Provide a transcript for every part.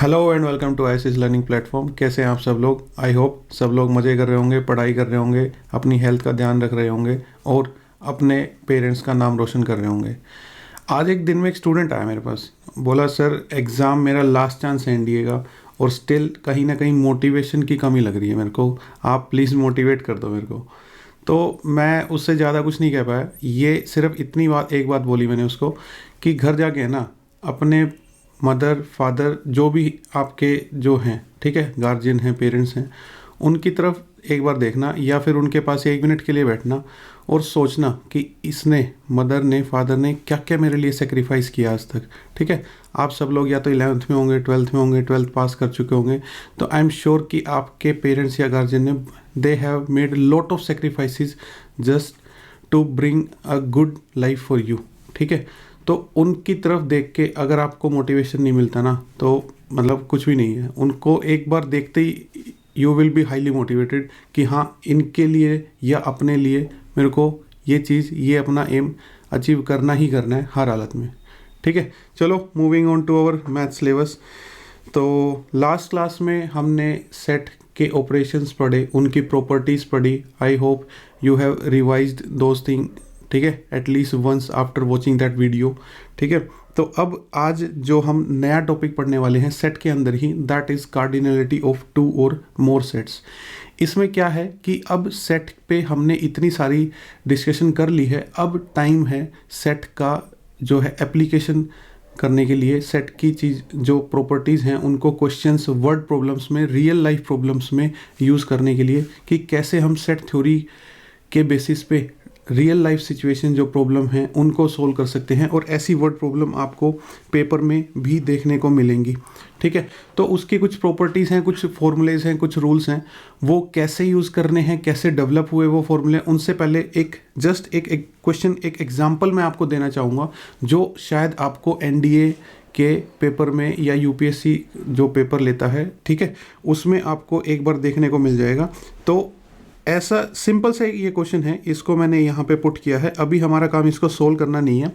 Hello and welcome to ICS learning platform. कैसे हैं आप सब लोग? आई होप सब लोग मज़े कर रहे होंगे, पढ़ाई कर रहे होंगे, अपनी हेल्थ का ध्यान रख रहे होंगे और अपने पेरेंट्स का नाम रोशन कर रहे होंगे। आज एक दिन में एक स्टूडेंट आया मेरे पास, बोला सर एग्ज़ाम मेरा लास्ट चांस है एनडीए का और स्टिल कहीं ना कहीं मोटिवेशन की कमी लग रही है मेरे को, आप प्लीज़ मोटिवेट कर दो मेरे को। तो मैं उससे ज़्यादा कुछ नहीं कह पाया, ये सिर्फ इतनी बात एक बात बोली मैंने उसको कि घर जाके है ना अपने मदर फादर जो भी आपके जो हैं, ठीक है, गार्जियन हैं, पेरेंट्स हैं, उनकी तरफ एक बार देखना या फिर उनके पास 1 मिनट के लिए बैठना और सोचना कि इसने, मदर ने, फादर ने क्या क्या मेरे लिए सेक्रीफाइस किया आज तक। ठीक है, आप सब लोग या तो 11th में होंगे, 12th में होंगे, 12th पास कर चुके होंगे, तो आई एम श्योर कि आपके पेरेंट्स या गार्जियन ने they have made lot of sacrifices just to bring a good life for you. ठीक है, तो उनकी तरफ देख के अगर आपको मोटिवेशन नहीं मिलता ना, तो मतलब कुछ भी नहीं है। उनको एक बार देखते ही you will be highly motivated कि हाँ, इनके लिए या अपने लिए मेरे को ये चीज़, ये अपना एम अचीव करना ही करना है हर हालत में। ठीक है, चलो moving on to our math syllabus. तो लास्ट क्लास में हमने सेट के ऑपरेशंस पढ़े, उनकी प्रॉपर्टीज़ पढ़ी। I hope you have revised those thing, ठीक है, at least once after watching that video. ठीक है, तो अब आज जो हम नया टॉपिक पढ़ने वाले हैं सेट के अंदर ही, दैट इज़ कार्डिनलिटी ऑफ 2 और मोर सेट्स। इसमें क्या है कि अब सेट पे हमने इतनी सारी डिस्कशन कर ली है, अब टाइम है सेट का जो है एप्लीकेशन करने के लिए, सेट की चीज़ जो प्रॉपर्टीज़ हैं उनको क्वेश्चंस, वर्ड प्रॉब्लम्स में, रियल लाइफ प्रॉब्लम्स में यूज़ करने के लिए, कि कैसे हम सेट थ्योरी के बेसिस पे रियल लाइफ सिचुएशन जो प्रॉब्लम हैं उनको सोल्व कर सकते हैं। और ऐसी वर्ड प्रॉब्लम आपको पेपर में भी देखने को मिलेंगी। ठीक है, तो उसकी कुछ प्रॉपर्टीज़ हैं, कुछ फॉर्मूलेज हैं, कुछ रूल्स हैं, वो कैसे यूज़ करने हैं, कैसे डेवलप हुए वो फॉर्मूले, उनसे पहले एक जस्ट एक क्वेश्चन, एक एग्जाम्पल मैं आपको देना चाहूँगा जो शायद आपको एनडीए के पेपर में या यूपीएससी जो पेपर लेता है, ठीक है, उसमें आपको एक बार देखने को मिल जाएगा। तो ऐसा सिंपल से ये क्वेश्चन है, इसको मैंने यहाँ पे पुट किया है। अभी हमारा काम इसको सोल्व करना नहीं है,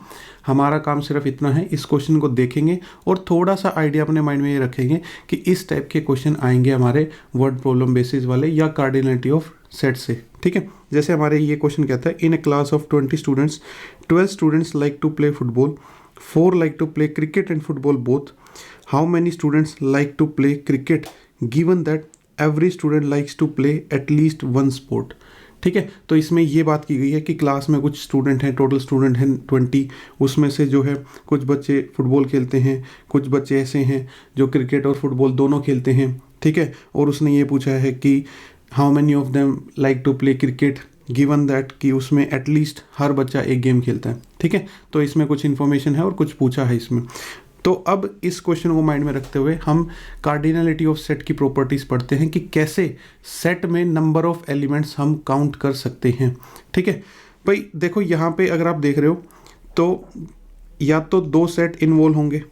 हमारा काम सिर्फ इतना है, इस क्वेश्चन को देखेंगे और थोड़ा सा आइडिया अपने माइंड में ये रखेंगे कि इस टाइप के क्वेश्चन आएंगे हमारे वर्ड प्रॉब्लम बेसिस वाले या कार्डिनलिटी ऑफ सेट से। ठीक है, जैसे हमारे ये क्वेश्चन कहता है, in a class of 20 students 12 students like to play football, 4 like to play cricket and football both, how many students like to play cricket given that every student likes to play at least one sport. ठीक है, तो इसमें ये बात की गई है कि क्लास में कुछ स्टूडेंट हैं, टोटल स्टूडेंट हैं 20, उसमें से जो है कुछ बच्चे फुटबॉल खेलते हैं, कुछ बच्चे ऐसे हैं जो क्रिकेट और फुटबॉल दोनों खेलते हैं। ठीक है, और उसने ये पूछा है कि how many of them like to play cricket given that, कि उसमें एटलीस्ट हर बच्चा एक गेम खेलता है। ठीक है, तो इसमें कुछ इन्फॉर्मेशन है और कुछ पूछा है इसमें। तो अब इस क्वेश्चन को माइंड में रखते हुए हम कार्डिनलिटी ऑफ सेट की प्रॉपर्टीज पढ़ते हैं कि कैसे सेट में नंबर ऑफ एलिमेंट्स हम काउंट कर सकते हैं। ठीक है भाई, देखो यहाँ पे अगर आप देख रहे हो तो या तो 2 सेट इन्वॉल्व होंगे,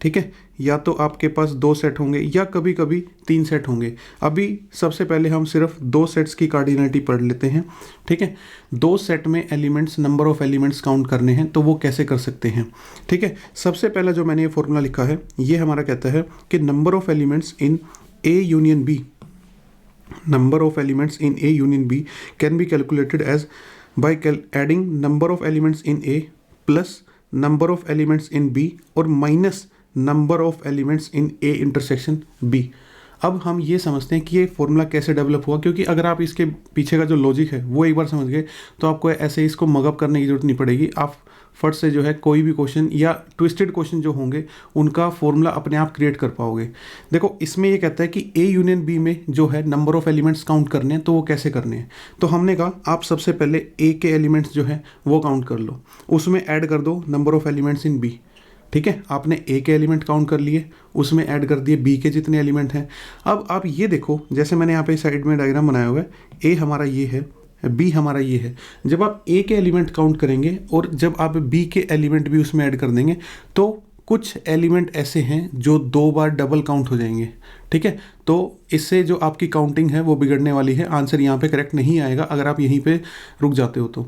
ठीक है, या तो आपके पास 2 सेट होंगे या कभी कभी 3 सेट होंगे। अभी सबसे पहले हम सिर्फ 2 सेट्स की कार्डिनलिटी पढ़ लेते हैं। ठीक है, 2 सेट में elements, number of elements count करने हैं, तो वो कैसे कर सकते हैं। ठीक है, सबसे पहला जो मैंने ये फॉर्मूला लिखा है, ये हमारा कहता है कि number of elements in A union B, number of elements in A union B can be calculated as by adding number of elements in A plus number of elements in B और minus number of elements in A intersection B. अब हम ये समझते हैं कि ये formula कैसे develop हुआ, क्योंकि अगर आप इसके पीछे का जो लॉजिक है वो एक बार समझ गए तो आपको ऐसे इसको मगअप करने की जरूरत नहीं पड़ेगी। आप फट से जो है कोई भी क्वेश्चन या ट्विस्टेड क्वेश्चन जो होंगे उनका फॉर्मूला अपने आप क्रिएट कर पाओगे। देखो इसमें ये कहता है कि ए यूनियन बी में जो है नंबर ऑफ एलिमेंट्स काउंट करने हैं, तो वो कैसे करने हैं। तो हमने कहा आप सबसे पहले ए के एलिमेंट्स जो है वो काउंट कर लो, उसमें ऐड कर दो number of elements in B. ठीक है, आपने ए के एलिमेंट काउंट कर लिए, उसमें ऐड कर दिए बी के जितने एलिमेंट हैं। अब आप ये देखो, जैसे मैंने यहाँ पे साइड में डायग्राम बनाया हुआ है, ए हमारा ये है, बी हमारा ये है। जब आप ए के एलिमेंट काउंट करेंगे और जब आप बी के एलिमेंट भी उसमें ऐड कर देंगे, तो कुछ एलिमेंट ऐसे हैं जो 2 बार डबल काउंट हो जाएंगे। ठीक है, तो इससे जो आपकी काउंटिंग है वो बिगड़ने वाली है, आंसर यहाँ पे करेक्ट नहीं आएगा अगर आप यहीं पे रुक जाते हो।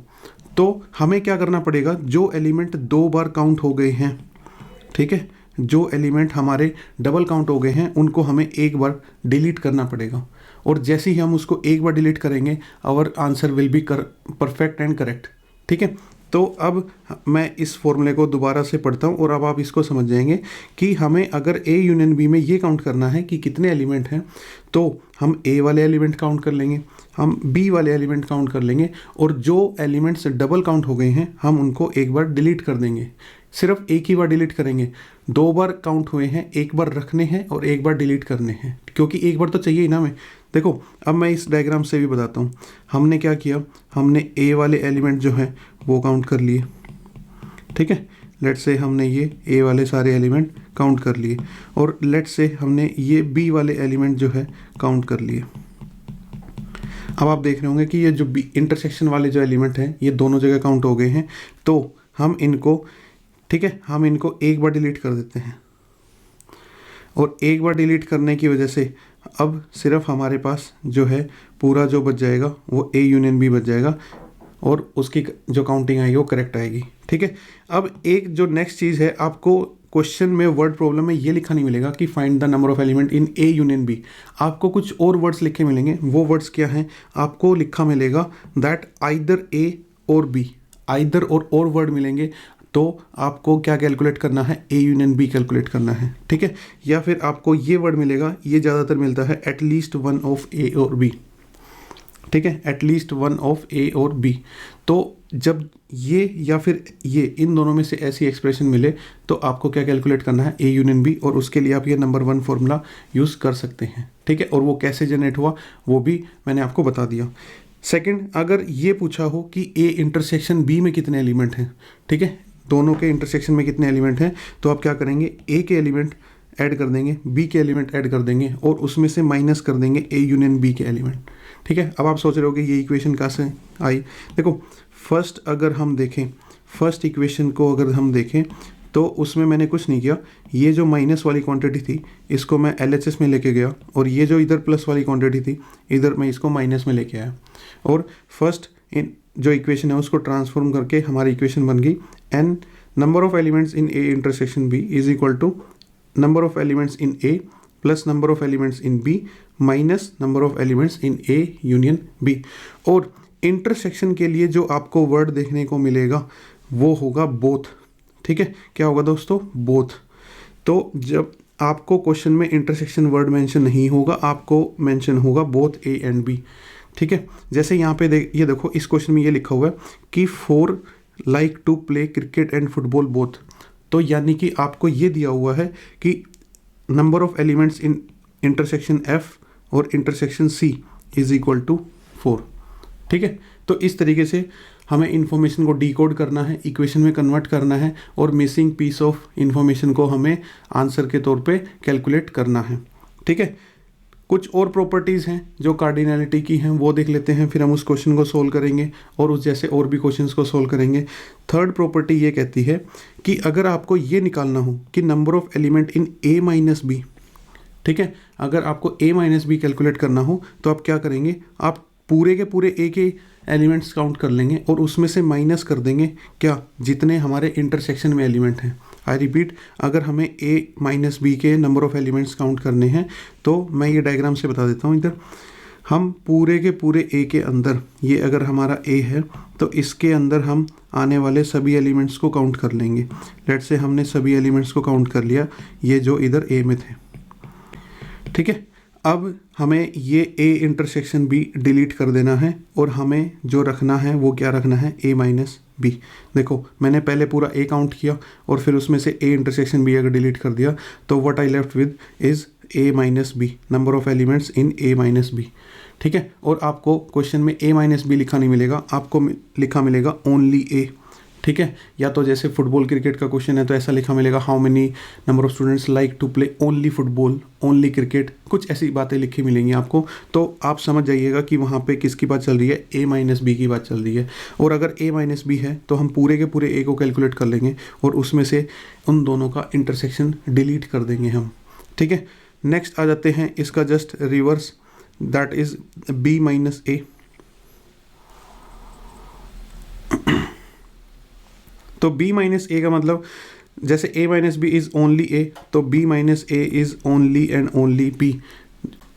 तो हमें क्या करना पड़ेगा, जो एलिमेंट 2 बार काउंट हो गए हैं, ठीक है, जो एलिमेंट हमारे डबल काउंट हो गए हैं उनको हमें एक बार डिलीट करना पड़ेगा, और जैसे ही हम उसको एक बार डिलीट करेंगे our answer will be perfect and correct. ठीक है, तो अब मैं इस फॉर्मूले को दोबारा से पढ़ता हूँ और अब आप इसको समझ जाएंगे कि हमें अगर ए यूनियन बी में ये काउंट करना है कि कितने एलिमेंट हैं, तो हम ए वाले एलिमेंट काउंट कर लेंगे, हम बी वाले एलिमेंट काउंट कर लेंगे, और जो एलिमेंट्स डबल काउंट हो गए हैं हम उनको एक बार डिलीट कर देंगे। सिर्फ एक ही बार डिलीट करेंगे, 2 बार काउंट हुए हैं, एक बार रखने हैं और एक बार डिलीट करने हैं, क्योंकि एक बार तो चाहिए ही ना हमें। देखो अब मैं इस डायग्राम से भी बताता हूँ। हमने क्या किया, हमने ए वाले एलिमेंट जो हैं वो काउंट कर लिए। ठीक है, लेट्स से हमने ये ए वाले सारे एलिमेंट काउंट कर लिए, और लेट्स से हमने ये बी वाले एलिमेंट जो है काउंट कर लिए। अब आप देख रहे होंगे कि ये जो बी इंटरसेक्शन वाले जो एलिमेंट हैं ये दोनों जगह काउंट हो गए हैं, तो हम इनको, ठीक है, हम इनको एक बार डिलीट कर देते हैं, और एक बार डिलीट करने की वजह से अब सिर्फ हमारे पास जो है पूरा जो बच जाएगा वो ए यूनियन बी बच जाएगा, और उसकी जो काउंटिंग आएगी वो करेक्ट आएगी। ठीक है, अब एक जो नेक्स्ट चीज़ है, आपको क्वेश्चन में वर्ड प्रॉब्लम में ये लिखा नहीं मिलेगा कि find the number of element in A union B. आपको कुछ और वर्ड्स लिखे मिलेंगे। वो वर्ड्स क्या हैं, आपको लिखा मिलेगा दैट आइदर ए और बी, आइदर और वर्ड मिलेंगे, तो आपको क्या कैलकुलेट करना है, ए यूनियन बी कैलकुलेट करना है। ठीक है, या फिर आपको ये वर्ड मिलेगा, ये ज़्यादातर मिलता है, एटलीस्ट वन ऑफ ए और बी। ठीक है, एटलीस्ट वन ऑफ ए और बी। तो जब ये या फिर ये इन दोनों में से ऐसी एक्सप्रेशन मिले तो आपको क्या कैलकुलेट करना है, ए यूनियन बी, और उसके लिए आप ये नंबर 1 फॉर्मूला यूज़ कर सकते हैं। ठीक है, और वो कैसे जनरेट हुआ वो भी मैंने आपको बता दिया। सेकंड, अगर ये पूछा हो कि ए इंटरसेक्शन बी में कितने एलिमेंट हैं, ठीक है, दोनों के इंटरसेक्शन में कितने एलिमेंट हैं, तो आप क्या करेंगे, ए के एलिमेंट ऐड कर देंगे, बी के एलिमेंट ऐड कर देंगे, और उसमें से माइनस कर देंगे ए यूनियन बी के एलिमेंट। ठीक है, अब आप सोच रहे हो कि ये इक्वेशन कहाँ से आई। देखो फर्स्ट अगर हम देखें, फर्स्ट इक्वेशन को अगर हम देखें तो उसमें मैंने कुछ नहीं किया, ये जो माइनस वाली क्वांटिटी थी इसको मैं LHS में लेके गया, और ये जो इधर प्लस वाली क्वांटिटी थी इधर मैं इसको माइनस में लेके आया, और फर्स्ट इन जो इक्वेशन है उसको ट्रांसफॉर्म करके हमारी इक्वेशन बन गई, n number of elements in A intersection B is equal to number of elements in A plus number of elements in B minus number of elements in A union B. और intersection के लिए जो आपको word देखने को मिलेगा वो होगा बोथ। ठीक है, क्या होगा दोस्तों, बोथ। तो जब आपको क्वेश्चन में इंटरसेक्शन वर्ड मेंशन नहीं होगा, आपको मेंशन होगा बोथ ए एंड बी। ठीक है, जैसे यहाँ पे ये देखो इस क्वेश्चन में ये लिखा हुआ है कि 4 like to play cricket and football both, तो यानी कि आपको ये दिया हुआ है कि number of elements in intersection F और intersection C is equal to 4। ठीक है, तो इस तरीके से हमें इन्फॉर्मेशन को डिकोड करना है, इक्वेशन में कन्वर्ट करना है, और मिसिंग पीस ऑफ इन्फॉर्मेशन को हमें आंसर के तौर पे कैलकुलेट करना है। ठीक है, कुछ और प्रॉपर्टीज़ हैं जो कार्डिनैलिटी की हैं वो देख लेते हैं, फिर हम उस क्वेश्चन को सोल्व करेंगे और उस जैसे और भी क्वेश्चंस को सोल्व करेंगे। थर्ड प्रॉपर्टी ये कहती है कि अगर आपको ये निकालना हो कि number of element in A minus B, ठीक है, अगर आपको ए माइनस बी कैलकुलेट करना हो तो आप क्या करेंगे, आप पूरे के पूरे ए के एलिमेंट्स काउंट कर लेंगे और उसमें से माइनस कर देंगे क्या, जितने हमारे इंटरसेक्शन में एलिमेंट हैं। आई रिपीट, अगर हमें ए माइनस बी के नंबर ऑफ एलिमेंट्स काउंट करने हैं तो मैं ये डायग्राम से बता देता हूँ। इधर हम पूरे के पूरे ए के अंदर, ये अगर हमारा ए है तो इसके अंदर हम आने वाले सभी एलिमेंट्स को काउंट कर लेंगे। लेट्स से हमने सभी एलिमेंट्स को काउंट कर लिया, ये जो इधर ए में थे। ठीक है, अब हमें ये ए इंटरसेक्शन बी डिलीट कर देना है और हमें जो रखना है वो क्या रखना है, ए माइनस बी। देखो मैंने पहले पूरा ए काउंट किया और फिर उसमें से ए इंटरसेक्शन बी अगर डिलीट कर दिया तो what I left with is A minus B, number of elements in A minus B. ठीक है, और आपको क्वेश्चन में ए माइनस बी लिखा नहीं मिलेगा, आपको लिखा मिलेगा ओनली ए। ठीक है, या तो जैसे फुटबॉल क्रिकेट का क्वेश्चन है तो ऐसा लिखा मिलेगा how many number of students like to play only football, only cricket, कुछ ऐसी बातें लिखी मिलेंगी आपको। तो आप समझ जाइएगा कि वहाँ पे किसकी बात चल रही है, ए माइनस बी की बात चल रही है। और अगर ए माइनस बी है तो हम पूरे के पूरे ए को कैलकुलेट कर लेंगे और उसमें से उन दोनों का इंटरसेक्शन डिलीट कर देंगे हम। ठीक है, नेक्स्ट आ जाते हैं इसका just reverse, that is B minus A. तो b माइनस ए का मतलब जैसे a minus B is only a, तो b minus A is only and only b।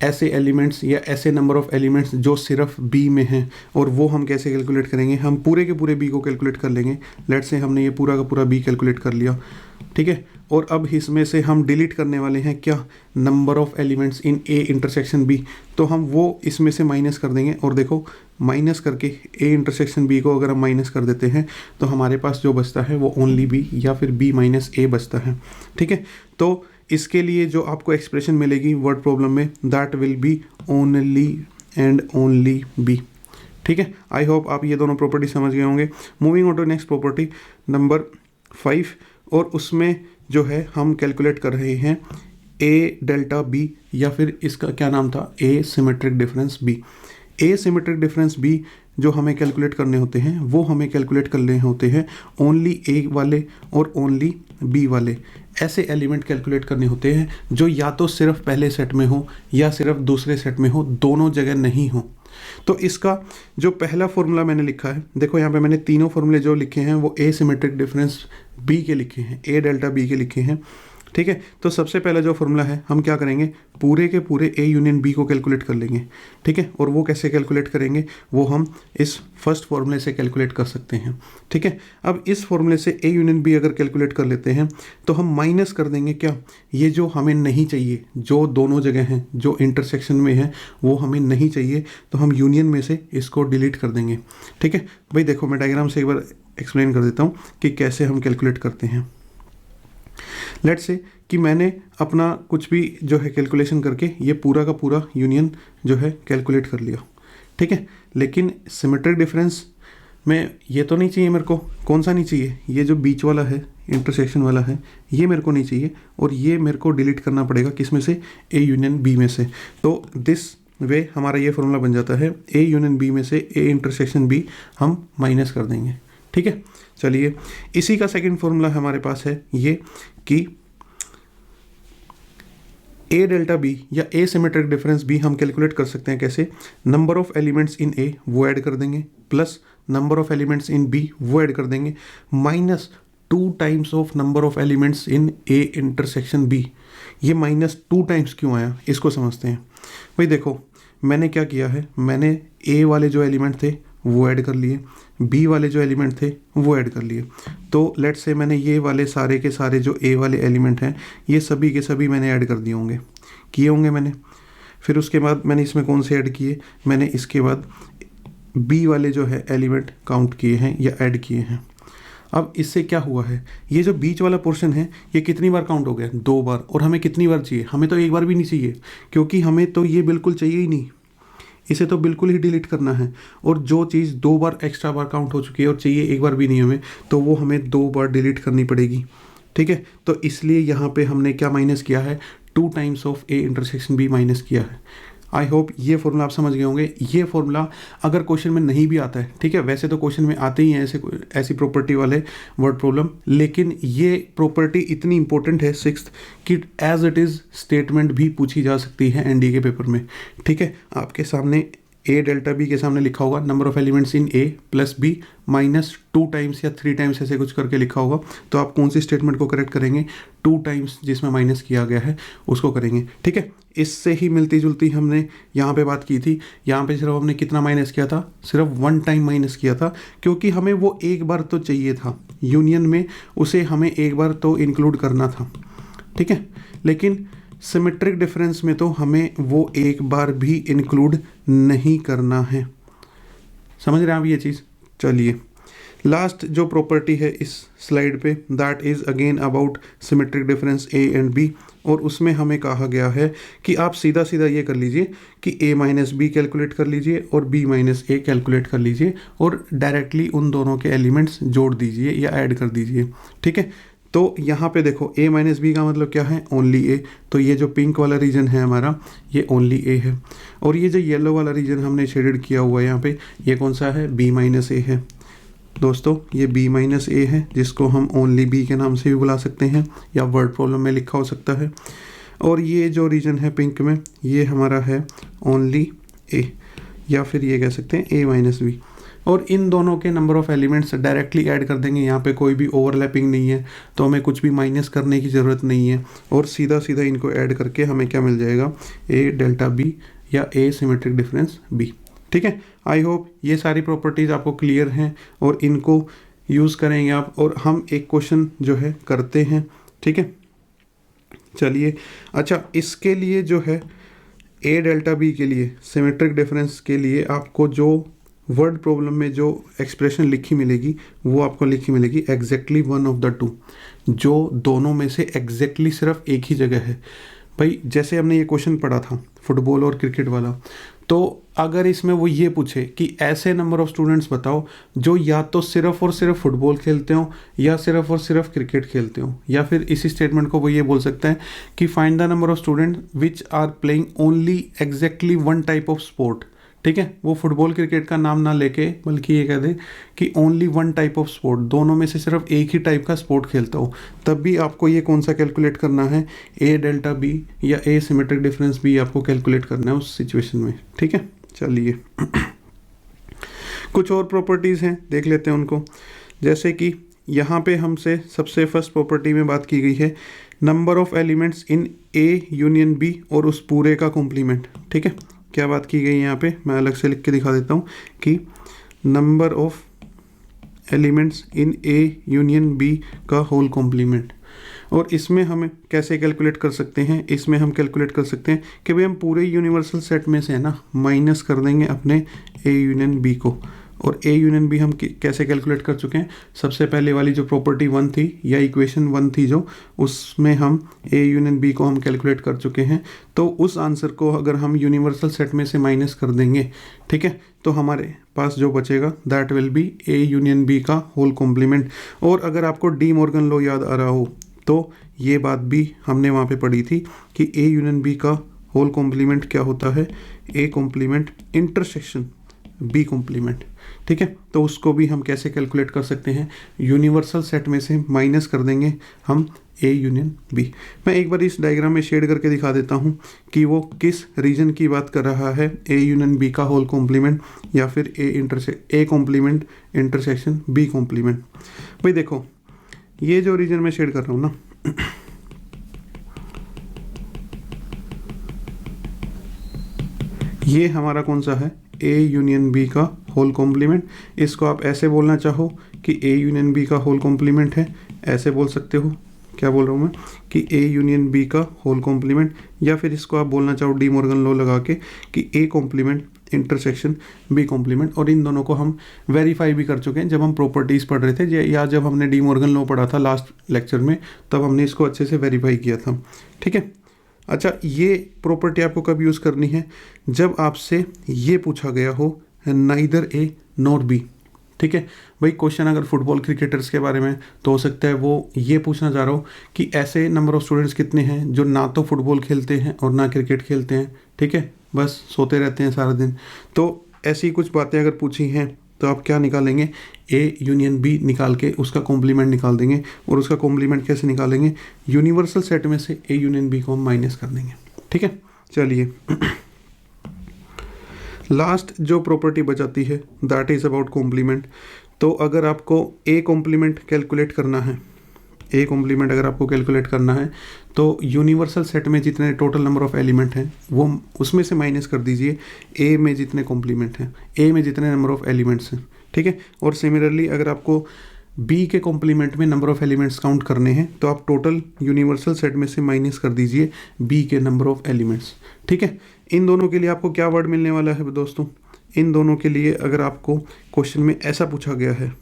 ऐसे एलिमेंट्स या ऐसे नंबर ऑफ़ एलिमेंट्स जो सिर्फ b में हैं, और वो हम कैसे कैलकुलेट करेंगे, हम पूरे के पूरे b को कैलकुलेट कर लेंगे। लेट्स से हमने ये पूरा का पूरा b कैलकुलेट कर लिया, ठीक है। और अब इसमें से हम डिलीट करने वाले हैं क्या, number of elements in a intersection b। तो हम वो इसमें से माइनस कर देंगे, और देखो माइनस करके a इंटरसेक्शन b को अगर हम माइनस कर देते हैं तो हमारे पास जो बचता है वो ओनली b या फिर b माइनस a बचता है, ठीक है। तो इसके लिए जो आपको एक्सप्रेशन मिलेगी वर्ड प्रॉब्लम में, that will B only and only b, ठीक है। आई होप आप ये दोनों प्रॉपर्टी समझ गए होंगे। Moving on to next property number 5, और उसमें जो है हम कैलकुलेट कर रहे हैं ए डेल्टा बी, या फिर इसका क्या नाम था, ए सिमेट्रिक डिफरेंस बी। ए सिमेट्रिक डिफरेंस बी जो हमें कैलकुलेट करने होते हैं वो हमें कैलकुलेट करने होते हैं ओनली ए वाले और ओनली बी वाले। ऐसे एलिमेंट कैलकुलेट करने होते हैं जो या तो सिर्फ पहले सेट में हो या सिर्फ दूसरे सेट में हो, दोनों जगह नहीं हो। तो इसका जो पहला फॉर्मूला मैंने लिखा है, देखो यहाँ पे मैंने तीनों फॉर्मूले जो लिखे हैं वो ए सिमेट्रिक डिफरेंस बी के लिखे हैं, ए डेल्टा बी के लिखे हैं, ठीक है। तो सबसे पहला जो फॉर्मूला है हम क्या करेंगे, पूरे के पूरे ए यूनियन बी को कैलकुलेट कर लेंगे, ठीक है। और वो कैसे कैलकुलेट करेंगे, वो हम इस फर्स्ट फॉर्मूले से कैलकुलेट कर सकते हैं, ठीक है। अब इस फॉर्मूले से ए यूनियन बी अगर कैलकुलेट कर लेते हैं तो हम माइनस कर देंगे क्या, ये जो हमें नहीं चाहिए, जो दोनों जगह हैं, जो इंटरसेक्शन में है वो हमें नहीं चाहिए, तो हम यूनियन में से इसको डिलीट कर देंगे, ठीक है। भाई देखो मैं डायग्राम से एक बार एक्सप्लेन कर देता हूँ कि कैसे हम कैलकुलेट करते हैं। लेट्स से कि मैंने अपना कुछ भी जो है कैलकुलेशन करके ये पूरा का पूरा यूनियन जो है कैलकुलेट कर लिया, ठीक है। लेकिन सिमेट्रिक डिफरेंस में ये तो नहीं चाहिए मेरे को, कौन सा नहीं चाहिए, ये जो बीच वाला है, इंटरसेक्शन वाला है, ये मेरे को नहीं चाहिए, और ये मेरे को डिलीट करना पड़ेगा किस में से, ए यूनियन बी में से। तो दिस वे हमारा ये फॉर्मूला बन जाता है, ए यूनियन बी में से ए इंटरसेक्शन बी हम माइनस कर देंगे, ठीक है। चलिए इसी का सेकंड फॉर्मूला हमारे पास है ये कि ए डेल्टा बी या ए सिमेट्रिक डिफरेंस बी हम कैलकुलेट कर सकते हैं कैसे, number of elements in A वो ऐड कर देंगे, plus number of elements in B वो ऐड कर देंगे, minus 2 times of number of elements in A intersection B. ये माइनस 2 टाइम्स क्यों आया, इसको समझते हैं। भाई देखो मैंने क्या किया है, मैंने ए वाले जो एलिमेंट थे वो ऐड कर लिए, बी वाले जो एलिमेंट थे वो ऐड कर लिए। तो लेट्स से मैंने ये वाले सारे के सारे जो ए वाले एलिमेंट हैं ये सभी के सभी मैंने ऐड कर दिए होंगे, किए होंगे मैंने। फिर उसके बाद मैंने इसमें कौन से ऐड किए, मैंने इसके बाद बी वाले जो है एलिमेंट काउंट किए हैं या ऐड किए हैं। अब इससे क्या हुआ है, ये जो बीच वाला पोर्शन है ये कितनी बार काउंट हो गया, 2 बार। और हमें कितनी बार चाहिए, हमें तो एक बार भी नहीं चाहिए, क्योंकि हमें तो ये बिल्कुल चाहिए ही नहीं, इसे तो बिल्कुल ही डिलीट करना है। और जो चीज़ 2 बार एक्स्ट्रा बार काउंट हो चुकी है और चाहिए एक बार भी नहीं हमें, तो वो हमें 2 बार डिलीट करनी पड़ेगी, ठीक है। तो इसलिए यहाँ पे हमने क्या माइनस किया है, 2 times of A intersection B minus किया है। आई होप ये फॉर्मूला आप समझ गए होंगे। ये फॉर्मूला अगर क्वेश्चन में नहीं भी आता है, ठीक है, वैसे तो क्वेश्चन में आते ही हैं ऐसी प्रॉपर्टी वाले वर्ड प्रॉब्लम, लेकिन ये प्रॉपर्टी इतनी इंपॉर्टेंट है 6th कि एज इट इज़ स्टेटमेंट भी पूछी जा सकती है एनडीए के पेपर में, ठीक है। आपके सामने ए डेल्टा बी के सामने लिखा होगा number of elements in A plus B minus 2 times या 3 टाइम्स ऐसे कुछ करके लिखा होगा, तो आप कौन सी स्टेटमेंट को करेक्ट करेंगे, 2 टाइम्स जिसमें माइनस किया गया है उसको करेंगे, ठीक है। इससे ही मिलती जुलती हमने यहाँ पे बात की थी। यहाँ पे सिर्फ हमने कितना माइनस किया था, सिर्फ 1 टाइम माइनस किया था, क्योंकि हमें वो एक बार तो चाहिए था यूनियन में, उसे हमें एक बार तो इंक्लूड करना था, ठीक है। लेकिन सिमेट्रिक डिफरेंस में तो हमें वो एक बार भी इंक्लूड नहीं करना है, समझ रहे हैं आप ये चीज़। चलिए लास्ट जो प्रॉपर्टी है इस स्लाइड पे, that is again about symmetric difference A and B, और उसमें हमें कहा गया है कि आप सीधा सीधा ये कर लीजिए कि a माइनस बी कैलकुलेट कर लीजिए और b माइनस ए कैलकुलेट कर लीजिए और डायरेक्टली उन दोनों के एलिमेंट्स जोड़ दीजिए या ऐड कर दीजिए, ठीक है। तो यहाँ पे देखो a माइनस बी का मतलब क्या है, ओनली a। तो ये जो पिंक वाला रीजन है हमारा ये ओनली a है, और ये जो येलो वाला रीजन हमने शेडेड किया हुआ है यहाँ पे, ये कौन सा है, b माइनस ए है। दोस्तों ये b माइनस ए है, जिसको हम ओनली b के नाम से भी बुला सकते हैं या वर्ड प्रॉब्लम में लिखा हो सकता है। और ये जो रीजन है पिंक में ये हमारा है ओनली a, या फिर ये कह सकते हैं a माइनस बी, और इन दोनों के number of elements directly add कर देंगे। यहाँ पे कोई भी ओवरलैपिंग नहीं है, तो हमें कुछ भी माइनस करने की ज़रूरत नहीं है, और सीधा सीधा इनको ऐड करके हमें क्या मिल जाएगा, ए डेल्टा बी या ए सिमेट्रिक डिफरेंस बी। ठीक है, आई होप ये सारी प्रॉपर्टीज़ आपको क्लियर हैं और इनको यूज़ करेंगे आप। और हम एक क्वेश्चन जो है करते हैं। ठीक है, चलिए। अच्छा, इसके लिए जो है ए डेल्टा बी के लिए सिमेट्रिक डिफरेंस के लिए आपको जो वर्ड प्रॉब्लम में जो एक्सप्रेशन लिखी मिलेगी वो आपको लिखी मिलेगी exactly one of the two, जो दोनों में से एग्जैक्टली सिर्फ एक ही जगह है। भाई जैसे हमने ये क्वेश्चन पढ़ा था फुटबॉल और क्रिकेट वाला, तो अगर इसमें वो ये पूछे कि ऐसे नंबर ऑफ स्टूडेंट्स बताओ जो या तो सिर्फ और सिर्फ फुटबॉल खेलते हो या सिर्फ और सिर्फ क्रिकेट खेलते हो, या फिर इसी स्टेटमेंट को वो ये बोल सकता है कि find the number of student which are playing only exactly one type of sport. ठीक है, वो फुटबॉल क्रिकेट का नाम ना लेके बल्कि ये कह दे कि only one type of sport, दोनों में से सिर्फ एक ही टाइप का स्पोर्ट खेलता हो, तब भी आपको ये कौन सा कैलकुलेट करना है, ए डेल्टा बी या ए सिमेट्रिक डिफरेंस बी आपको कैलकुलेट करना है उस सिचुएशन में। ठीक है, चलिए कुछ और प्रॉपर्टीज़ हैं, देख लेते हैं उनको। जैसे कि यहाँ पे हमसे सबसे फर्स्ट प्रॉपर्टी में बात की गई है number of elements in A union B और उस पूरे का कॉम्प्लीमेंट। ठीक है, क्या बात की गई यहाँ पे, मैं अलग से लिख के दिखा देता हूँ कि number of elements in A union B का होल कॉम्प्लीमेंट। और इसमें हमें कैसे कैलकुलेट कर सकते हैं, इसमें हम कैलकुलेट कर सकते हैं कि भाई हम पूरे यूनिवर्सल सेट में से है ना माइनस कर देंगे अपने ए यूनियन बी को। और ए यूनियन बी हम कैसे कैलकुलेट कर चुके हैं, सबसे पहले वाली जो प्रॉपर्टी 1 थी या इक्वेशन 1 थी जो, उसमें हम ए यूनियन बी को हम कैलकुलेट कर चुके हैं। तो उस आंसर को अगर हम यूनिवर्सल सेट में से माइनस कर देंगे, ठीक है, तो हमारे पास जो बचेगा that will be A union B का होल कॉम्प्लीमेंट। और अगर आपको डी मॉर्गन लॉ याद आ रहा हो तो ये बात भी हमने वहाँ पे पढ़ी थी कि ए यूनियन बी का होल कॉम्प्लीमेंट क्या होता है, A complement intersection B complement. ठीक है, तो उसको भी हम कैसे कैलकुलेट कर सकते हैं, यूनिवर्सल सेट में से माइनस कर देंगे हम ए यूनियन बी। मैं एक बार इस डायग्राम में शेड करके दिखा देता हूँ कि वो किस रीजन की बात कर रहा है, ए यूनियन बी का होल कॉम्प्लीमेंट या फिर A complement intersection B complement. भाई देखो, ये जो रीजन में शेड कर रहा हूँ ना, ये हमारा कौन सा है, ए यूनियन बी का होल कॉम्प्लीमेंट। इसको आप ऐसे बोलना चाहो कि ए यूनियन बी का होल कॉम्प्लीमेंट है, ऐसे बोल सकते हो, क्या बोल रहा हूँ मैं, कि ए यूनियन बी का होल कॉम्प्लीमेंट, या फिर इसको आप बोलना चाहो डी मॉर्गन लॉ लगा के कि A complement intersection B complement. और इन दोनों को हम वेरीफाई भी कर चुके हैं जब हम प्रॉपर्टीज़ पढ़ रहे थे, या जब हमने डी मॉर्गन लॉ पढ़ा था लास्ट लेक्चर में, तब हमने इसको अच्छे से वेरीफाई किया था। ठीक है, अच्छा, ये प्रॉपर्टी आपको कब यूज़ करनी है, जब आपसे ये पूछा गया हो नाइदर ए नॉर बी। ठीक है भाई, क्वेश्चन अगर फुटबॉल क्रिकेटर्स के बारे में तो हो सकता है वो ये पूछना चाह रहा हो कि ऐसे नंबर ऑफ स्टूडेंट्स कितने हैं जो ना तो फुटबॉल खेलते हैं और ना क्रिकेट खेलते हैं, ठीक है, बस सोते रहते हैं सारा दिन। तो ऐसी कुछ बातें अगर पूछी हैं तो आप क्या निकालेंगे, ए यूनियन बी निकाल के उसका कॉम्प्लीमेंट निकाल देंगे। और उसका कॉम्प्लीमेंट कैसे निकालेंगे, यूनिवर्सल सेट में से ए यूनियन बी को हम माइनस कर देंगे। ठीक है, चलिए लास्ट जो प्रॉपर्टी बचाती है दैट इज़ अबाउट कॉम्प्लीमेंट। तो अगर आपको ए कॉम्प्लीमेंट कैलकुलेट करना है, ए कॉम्प्लीमेंट अगर आपको कैलकुलेट करना है तो यूनिवर्सल सेट में जितने टोटल नंबर ऑफ़ एलिमेंट हैं वो उसमें से माइनस कर दीजिए ए में जितने कॉम्प्लीमेंट हैं, ए में जितने नंबर ऑफ़ एलिमेंट्स हैं। ठीक है, और सिमिलरली अगर आपको बी के कॉम्प्लीमेंट में नंबर ऑफ़ एलिमेंट्स काउंट करने हैं तो आप टोटल यूनिवर्सल सेट में से माइनस कर दीजिए बी के नंबर ऑफ़ एलिमेंट्स। ठीक है, इन दोनों के लिए आपको क्या वर्ड मिलने वाला है दोस्तों, इन दोनों के लिए अगर आपको क्वेश्चन में ऐसा पूछा गया है,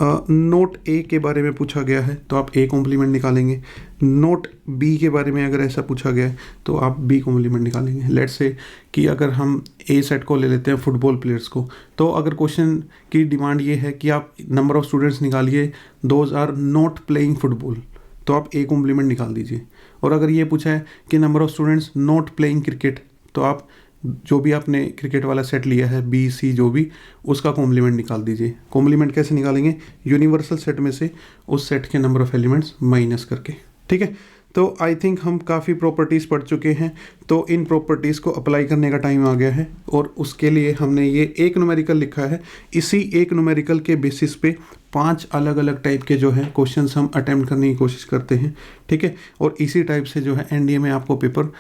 नोट ए के बारे में पूछा गया है तो आप ए कॉम्प्लीमेंट निकालेंगे, नोट बी के बारे में अगर ऐसा पूछा गया है तो आप बी कॉम्प्लीमेंट निकालेंगे। लेट्स से कि अगर हम ए सेट को ले लेते हैं फुटबॉल प्लेयर्स को, तो अगर क्वेश्चन की डिमांड ये है कि आप नंबर ऑफ़ स्टूडेंट्स निकालिए those are not playing football, तो आप ए कॉम्प्लीमेंट निकाल दीजिए। और अगर ये पूछा है कि number of students not playing cricket, तो आप जो भी आपने क्रिकेट वाला सेट लिया है बी सी जो भी, उसका कॉम्प्लीमेंट निकाल दीजिए। कॉम्प्लीमेंट कैसे निकालेंगे, यूनिवर्सल सेट में से उस सेट के नंबर ऑफ़ एलिमेंट्स माइनस करके। ठीक है, तो आई थिंक हम काफ़ी प्रॉपर्टीज़ पढ़ चुके हैं, तो इन प्रॉपर्टीज़ को अप्लाई करने का टाइम आ गया है और उसके लिए हमने ये एक न्यूमेरिकल लिखा है। इसी एक न्यूमेरिकल के बेसिस पे 5 अलग अलग टाइप के जो है क्वेश्चंस हम अटेम्प्ट करने की कोशिश करते हैं, ठीक है। और इसी टाइप से जो है एनडीए में आपको पेपर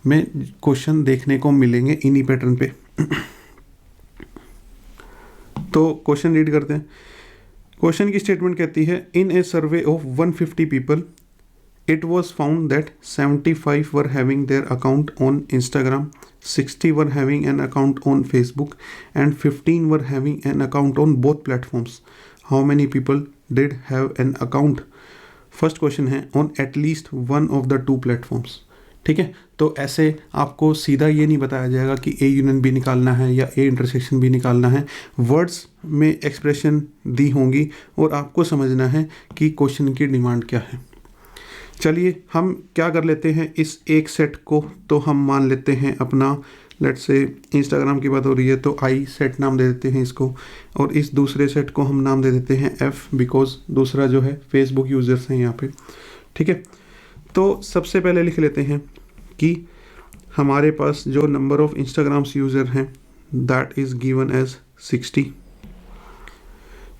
में क्वेश्चन देखने को मिलेंगे इन्हीं पैटर्न पे। तो क्वेश्चन रीड करते हैं। क्वेश्चन की स्टेटमेंट कहती है, in a survey of 150 people it was found that 75 were having their account on Instagram, 60 were having an account on Facebook, and 15 were having an account on both platforms. How many people did have an account? First question है on at least one of the two platforms. ठीक है, तो ऐसे आपको सीधा ये नहीं बताया जाएगा कि ए यूनियन बी निकालना है या ए इंटरसेक्शन बी निकालना है। वर्ड्स में एक्सप्रेशन दी होंगी और आपको समझना है कि क्वेश्चन की डिमांड क्या है। चलिए हम क्या कर लेते हैं, इस एक सेट को तो हम मान लेते हैं अपना, लेट्स से इंस्टाग्राम की बात हो रही है तो आई सेट नाम दे देते हैं इसको, और इस दूसरे सेट को हम नाम दे देते हैं एफ, बिकॉज दूसरा जो है फेसबुक यूज़र्स हैं यहाँ पे, ठीक है। तो सबसे पहले लिख लेते हैं कि हमारे पास जो नंबर ऑफ इंस्टाग्राम्स यूज़र हैं दैट इज़ गिवन एज 60,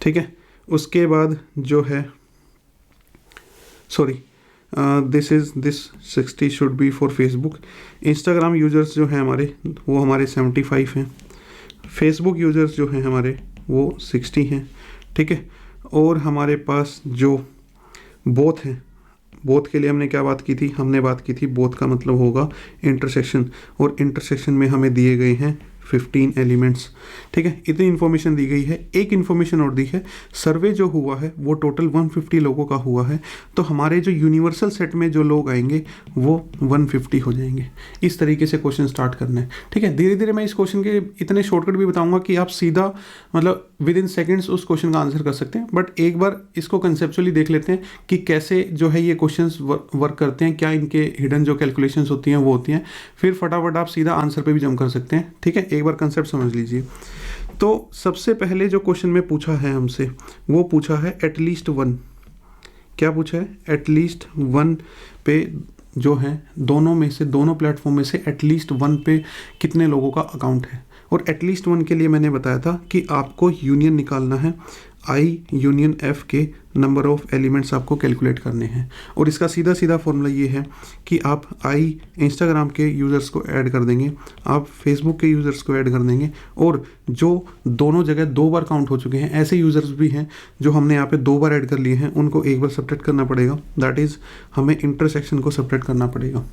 ठीक है। उसके बाद जो है sorry this 60 should be for Facebook. Instagram users जो हैं हमारे वो हमारे 75 हैं, फेसबुक यूज़र्स जो हैं हमारे वो 60 हैं, ठीक है। और हमारे पास जो बोथ हैं, बोथ के लिए हमने क्या बात की थी, हमने बात की थी बोथ का मतलब होगा इंटरसेक्शन, और इंटरसेक्शन में हमें दिए गए हैं 15 एलिमेंट्स, ठीक है। इतनी इन्फॉर्मेशन दी गई है। एक इन्फॉर्मेशन और दी है, सर्वे जो हुआ है वो टोटल 150 लोगों का हुआ है, तो हमारे जो यूनिवर्सल सेट में जो लोग आएंगे वो 150 हो जाएंगे। इस तरीके से क्वेश्चन स्टार्ट करना है, ठीक है। धीरे धीरे मैं इस क्वेश्चन के इतने शॉर्टकट भी बताऊंगा कि आप सीधा मतलब विद इन सेकेंड्स उस क्वेश्चन का आंसर कर सकते हैं। बट एक बार इसको कंसेप्चुअली देख लेते हैं कि कैसे जो है ये क्वेश्चन वर्क करते हैं, क्या इनके हिडन जो कैलकुलेशंस होती हैं वो होती हैं, फिर फटाफट आप सीधा आंसर पे भी जंप कर सकते हैं, ठीक है। एक बार कंसेप्ट समझ लीजिए। तो सबसे पहले जो क्वेश्चन में पूछा है हमसे वो पूछा है एटलीस्ट वन। क्या पूछा है? एटलीस्ट वन पे जो है दोनों में से, दोनों प्लेटफॉर्म में से एटलीस्ट वन पे कितने लोगों का अकाउंट है। और एटलीस्ट वन के लिए मैंने बताया था कि आपको यूनियन निकालना है, आई यूनियन एफ के नंबर ऑफ एलिमेंट्स आपको कैलकुलेट करने हैं। और इसका सीधा सीधा फॉर्मूला ये है कि आप आई इंस्टाग्राम के यूज़र्स को ऐड कर देंगे, आप फेसबुक के यूज़र्स को ऐड कर देंगे, और जो दोनों जगह 2 बार काउंट हो चुके हैं, ऐसे यूज़र्स भी हैं जो हमने यहाँ पे 2 बार ऐड कर लिए हैं, उनको एक बार सब्ट्रैक्ट करना पड़ेगा, दैट इज़ हमें इंटरसेक्शन को सब्ट्रैक्ट करना पड़ेगा,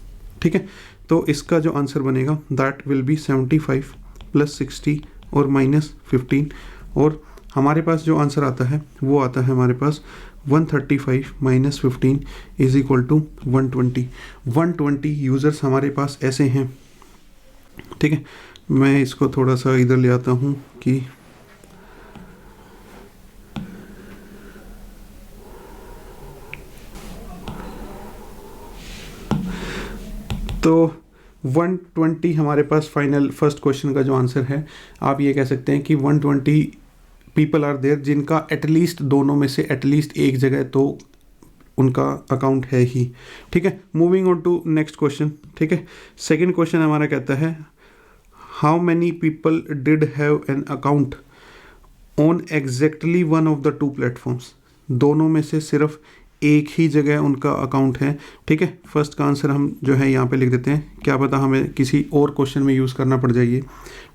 ठीक है। तो इसका जो आंसर बनेगा दैट विल बी 75 + 60 और -15, और हमारे पास जो आंसर आता है वो आता है हमारे पास 135 - 15 = 120। 120 यूज़र्स हमारे पास ऐसे हैं, ठीक है। मैं इसको थोड़ा सा इधर ले आता हूँ कि तो 120 हमारे पास फाइनल फर्स्ट क्वेश्चन का जो आंसर है। आप ये कह सकते हैं कि 120 पीपल आर देयर जिनका एटलीस्ट दोनों में से एटलीस्ट एक जगह तो उनका अकाउंट है ही, ठीक है। Moving on to next question, ठीक है। सेकंड क्वेश्चन हमारा कहता है how many people did have an account on exactly one of the 2 platforms. दोनों में से सिर्फ एक ही जगह उनका अकाउंट है, ठीक है। फर्स्ट का आंसर हम जो है यहाँ पे लिख देते हैं, क्या पता हमें किसी और क्वेश्चन में यूज़ करना पड़ जाइए,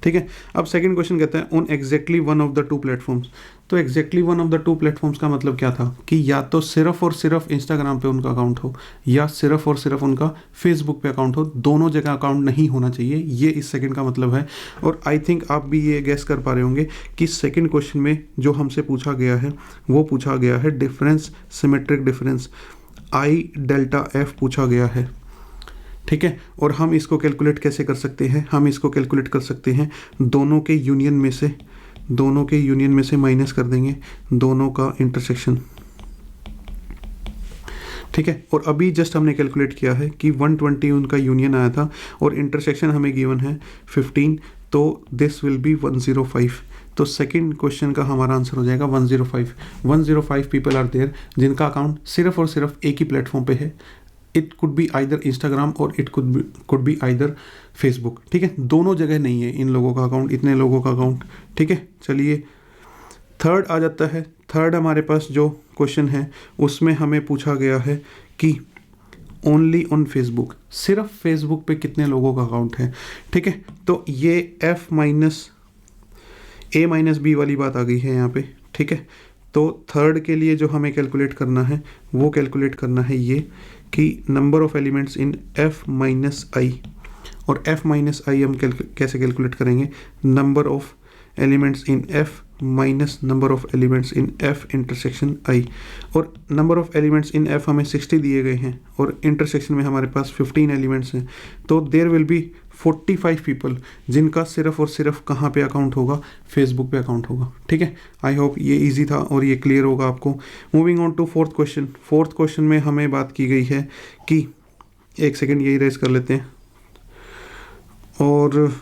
ठीक है। अब सेकंड क्वेश्चन कहता है on exactly one of the 2 platforms. तो exactly one of the 2 platforms का मतलब क्या था कि या तो सिर्फ और सिर्फ इंस्टाग्राम पे उनका अकाउंट हो या सिर्फ और सिर्फ उनका फेसबुक पे अकाउंट हो, दोनों जगह अकाउंट नहीं होना चाहिए, ये इस सेकंड का मतलब है। और आई थिंक आप भी ये गैस कर पा रहे होंगे कि सेकंड क्वेश्चन में जो हमसे पूछा गया है वो पूछा गया है डिफरेंस, सिमेट्रिक डिफरेंस, आई डेल्टा एफ पूछा गया है, ठीक है। और हम इसको कैलकुलेट कैसे कर सकते हैं? हम इसको कैलकुलेट कर सकते हैं दोनों के यूनियन में से माइनस कर देंगे दोनों का इंटरसेक्शन, ठीक है। और अभी जस्ट हमने कैलकुलेट किया है कि 120 उनका यूनियन आया था और इंटरसेक्शन हमें गिवन है 15, तो दिस विल बी 105। तो सेकंड क्वेश्चन का हमारा आंसर हो जाएगा 105। 105 पीपल आर देयर जिनका अकाउंट सिर्फ और सिर्फ एक ही प्लेटफॉर्म पे है, it could be either Instagram और it could be either Facebook, ठीक है। दोनों जगह नहीं है इन लोगों का अकाउंट, इतने लोगों का अकाउंट, ठीक है। चलिए थर्ड आ जाता है। थर्ड हमारे पास जो क्वेश्चन है उसमें हमें पूछा गया है कि ओनली ऑन फेसबुक, सिर्फ फेसबुक पे कितने लोगों का अकाउंट है, ठीक है। तो ये F minus A minus B वाली बात आ गई है यहाँ पे, ठीक है। तो थर्ड के लिए जो हमें कैलकुलेट करना है वो कैलकुलेट करना है ये कि number of elements in F minus I, और F माइनस I हम कैसे कैलकुलेट करेंगे, number of elements in F minus number of elements in F intersection I, और number of elements in F हमें 60 दिए गए हैं और इंटरसेक्शन में हमारे पास 15 एलिमेंट्स हैं। तो देयर विल बी 45 पीपल जिनका सिर्फ और सिर्फ कहाँ पे अकाउंट होगा, फेसबुक पे अकाउंट होगा, ठीक है। आई होप ये इजी था और ये क्लियर होगा आपको। Moving on to fourth question. Fourth question में हमें बात की गई है कि, एक सेकेंड ये इरेज कर लेते हैं, और